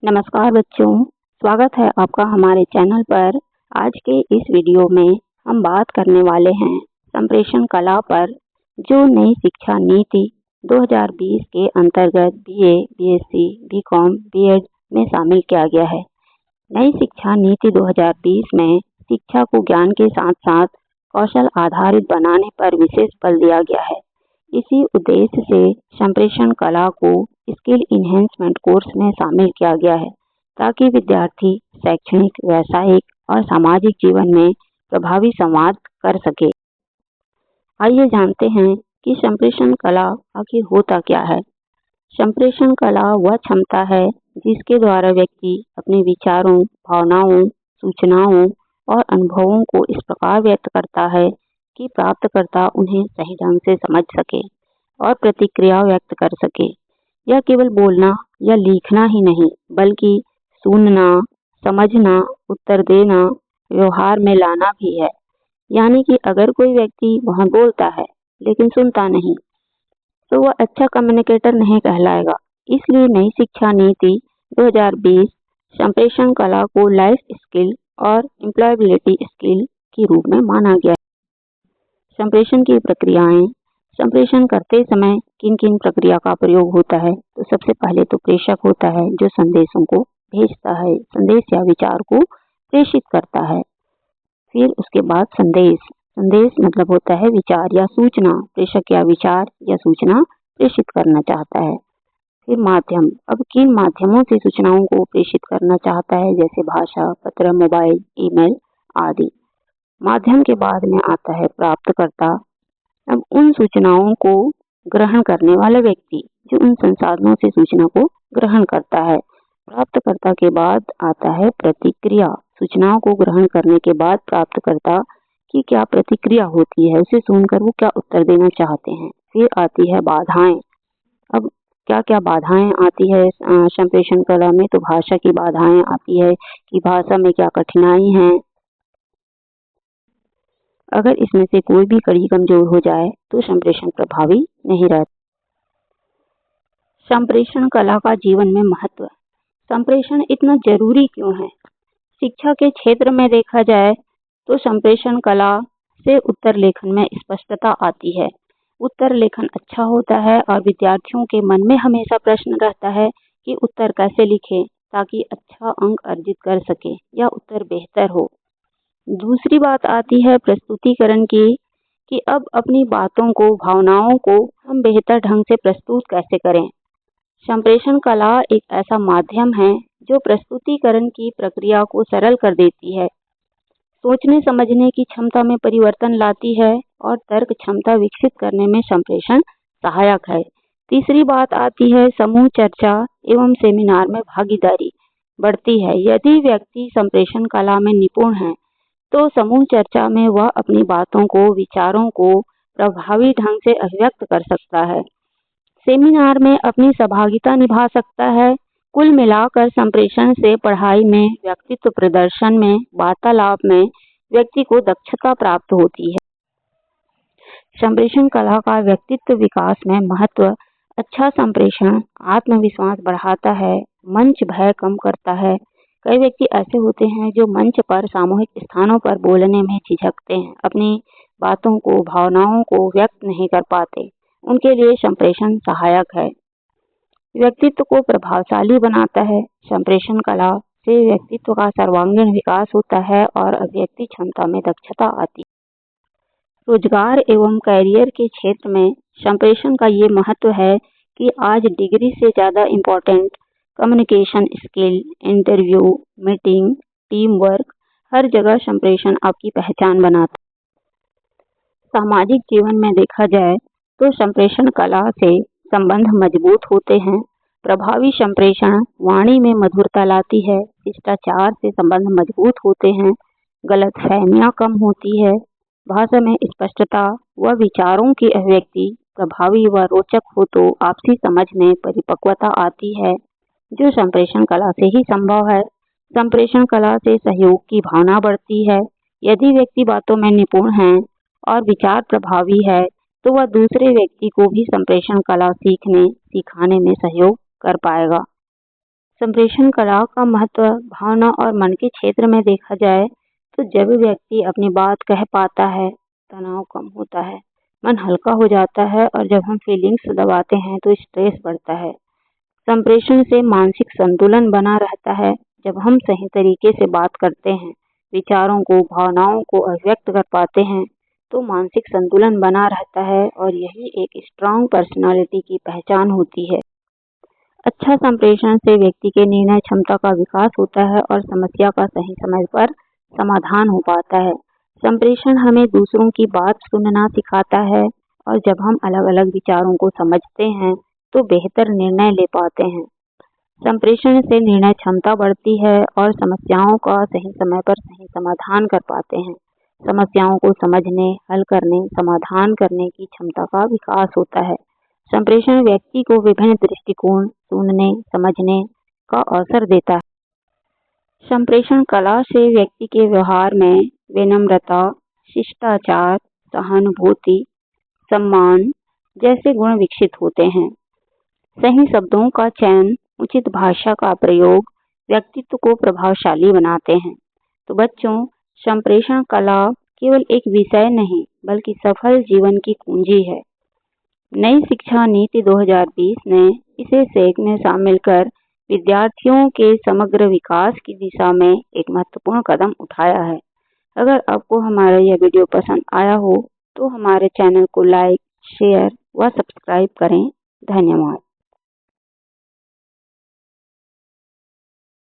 नमस्कार बच्चों, स्वागत है आपका हमारे चैनल पर। आज के इस वीडियो में हम बात करने वाले हैं संप्रेषण कला पर, जो नई शिक्षा नीति 2020 के अंतर्गत बीए, बीएससी, बीकॉम, बीएड में शामिल किया गया है। नई शिक्षा नीति 2020 में शिक्षा को ज्ञान के साथ साथ कौशल आधारित बनाने पर विशेष बल दिया गया है। इसी उद्देश्य से संप्रेषण कला को स्किल इन्हेंसमेंट कोर्स में शामिल किया गया है, ताकि विद्यार्थी शैक्षणिक, व्यावसायिक और सामाजिक जीवन में प्रभावी संवाद कर सके। आइए जानते हैं कि संप्रेषण कला आखिर होता क्या है। संप्रेषण कला वह क्षमता है जिसके द्वारा व्यक्ति अपने विचारों, भावनाओं, सूचनाओं और अनुभवों को इस प्रकार व्यक्त करता है कि प्राप्तकर्ता उन्हें सही ढंग से समझ सके और प्रतिक्रिया व्यक्त कर सके। यह केवल बोलना या लिखना ही नहीं, बल्कि सुनना, समझना, उत्तर देना, व्यवहार में लाना भी है। यानी कि अगर कोई व्यक्ति वहाँ बोलता है लेकिन सुनता नहीं, तो वह अच्छा कम्युनिकेटर नहीं कहलाएगा। इसलिए नई शिक्षा नीति 2020 संप्रेषण कला को लाइफ स्किल और एम्प्लॉयबिलिटी स्किल के रूप में माना गया है। संप्रेषण की प्रक्रियाएं। संप्रेषण करते समय किन किन प्रक्रिया का प्रयोग होता है? तो सबसे पहले तो प्रेषक होता है, जो संदेशों को भेजता है, संदेश या विचार को प्रेषित करता है। फिर उसके बाद संदेश मतलब होता है विचार या सूचना। प्रेषक या विचार या सूचना प्रेषित करना चाहता है। फिर माध्यम, अब किन माध्यमों से सूचनाओं को प्रेषित करना चाहता है, जैसे भाषा, पत्र, मोबाइल, ईमेल आदि। माध्यम के बाद में आता है प्राप्तकर्ता। अब उन सूचनाओं को ग्रहण करने वाला व्यक्ति, जो उन संसाधनों से सूचना को ग्रहण करता है। प्राप्तकर्ता के बाद आता है प्रतिक्रिया। सूचनाओं को ग्रहण करने के बाद प्राप्तकर्ता की क्या प्रतिक्रिया होती है, उसे सुनकर वो क्या उत्तर देना चाहते हैं। फिर आती है बाधाएं। अब क्या क्या बाधाएं आती है संप्रेषण कला में? तो भाषा की बाधाएं आती है कि भाषा में क्या कठिनाई है। अगर इसमें से कोई भी कड़ी कमजोर हो जाए तो संप्रेषण प्रभावी नहीं रहता। संप्रेषण कला का जीवन में महत्व। संप्रेषण इतना जरूरी क्यों है? शिक्षा के क्षेत्र में देखा जाए तो संप्रेषण कला से उत्तर लेखन में स्पष्टता आती है। उत्तर लेखन अच्छा होता है और विद्यार्थियों के मन में हमेशा प्रश्न रहता है कि उत्तर कैसे लिखें ताकि अच्छा अंक अर्जित कर सके या उत्तर बेहतर हो। दूसरी बात आती है प्रस्तुतिकरण की, कि अब अपनी बातों को, भावनाओं को हम बेहतर ढंग से प्रस्तुत कैसे करें। संप्रेषण कला एक ऐसा माध्यम है जो प्रस्तुतिकरण की प्रक्रिया को सरल कर देती है, सोचने समझने की क्षमता में परिवर्तन लाती है और तर्क क्षमता विकसित करने में संप्रेषण सहायक है। तीसरी बात आती है समूह चर्चा एवं सेमिनार में भागीदारी बढ़ती है। यदि व्यक्ति संप्रेषण कला में निपुण है तो समूह चर्चा में वह अपनी बातों को, विचारों को प्रभावी ढंग से अभिव्यक्त कर सकता है। सेमिनार में अपनी सहभागिता निभा सकता है। कुल मिलाकर संप्रेषण से पढ़ाई में, व्यक्तित्व प्रदर्शन में, वार्तालाप में व्यक्ति को दक्षता प्राप्त होती है। संप्रेषण कला का व्यक्तित्व विकास में महत्व। अच्छा संप्रेषण आत्मविश्वास बढ़ाता है, मंच भय कम करता है। कई व्यक्ति ऐसे होते हैं जो मंच पर, सामूहिक स्थानों पर बोलने में झिझकते हैं, अपनी बातों को, भावनाओं को व्यक्त नहीं कर पाते। उनके लिए संप्रेषण सहायक है। व्यक्तित्व को प्रभावशाली बनाता है। संप्रेषण कला से व्यक्तित्व का सर्वांगीण विकास होता है और अभिव्यक्ति क्षमता में दक्षता आती है। रोजगार एवं कैरियर के क्षेत्र में संप्रेषण का ये महत्व है कि आज डिग्री से ज़्यादा important communication skill, interview, meeting, team work, हर जगह संप्रेषण आपकी पहचान बनाता है। सामाजिक जीवन में देखा जाए तो संप्रेषण कला से संबंध मजबूत होते हैं। प्रभावी संप्रेषण वाणी में मधुरता लाती है, शिष्टाचार से संबंध मजबूत होते हैं, गलतफहमियां कम होती है, भाषा में स्पष्टता व विचारों की अभिव्यक्ति प्रभावी व रोचक हो तो आपसी समझ में परिपक्वता आती है, जो संप्रेषण कला से ही संभव है। संप्रेषण कला से सहयोग की भावना बढ़ती है। यदि व्यक्ति बातों में निपुण है और विचार प्रभावी है तो वह दूसरे व्यक्ति को भी संप्रेषण कला सीखने, सिखाने में सहयोग कर पाएगा। संप्रेषण कला का महत्व भावना और मन के क्षेत्र में देखा जाए तो जब व्यक्ति अपनी बात कह पाता है, तनाव कम होता है, मन हल्का हो जाता है और जब हम फीलिंग्स दबाते हैं तो स्ट्रेस बढ़ता है। संप्रेषण से मानसिक संतुलन बना रहता है। जब हम सही तरीके से बात करते हैं, विचारों को, भावनाओं को अभिव्यक्त कर पाते हैं, तो मानसिक संतुलन बना रहता है और यही एक स्ट्रांग पर्सनालिटी की पहचान होती है। अच्छा संप्रेषण से व्यक्ति के निर्णय क्षमता का विकास होता है और समस्या का सही समय पर समाधान हो पाता है। संप्रेषण हमें दूसरों की बात सुनना सिखाता है और जब हम अलग अलग विचारों को समझते हैं तो बेहतर निर्णय ले पाते हैं। संप्रेषण से निर्णय क्षमता बढ़ती है और समस्याओं का सही समय पर सही समाधान कर पाते हैं। समस्याओं को समझने, हल करने, समाधान करने की क्षमता का विकास होता है। संप्रेषण व्यक्ति को विभिन्न दृष्टिकोण सुनने, समझने का अवसर देता है। संप्रेषण कला से व्यक्ति के व्यवहार में विनम्रता, शिष्टाचार, सहानुभूति, सम्मान जैसे गुण विकसित होते हैं। सही शब्दों का चयन, उचित भाषा का प्रयोग व्यक्तित्व को प्रभावशाली बनाते हैं। तो बच्चों, संप्रेषण कला केवल एक विषय नहीं बल्कि सफल जीवन की कुंजी है। नई शिक्षा नीति 2020 ने इसे सेक में शामिल कर विद्यार्थियों के समग्र विकास की दिशा में एक महत्वपूर्ण कदम उठाया है। अगर आपको हमारा यह वीडियो पसंद आया हो तो हमारे चैनल को लाइक, शेयर व सब्सक्राइब करें। धन्यवाद।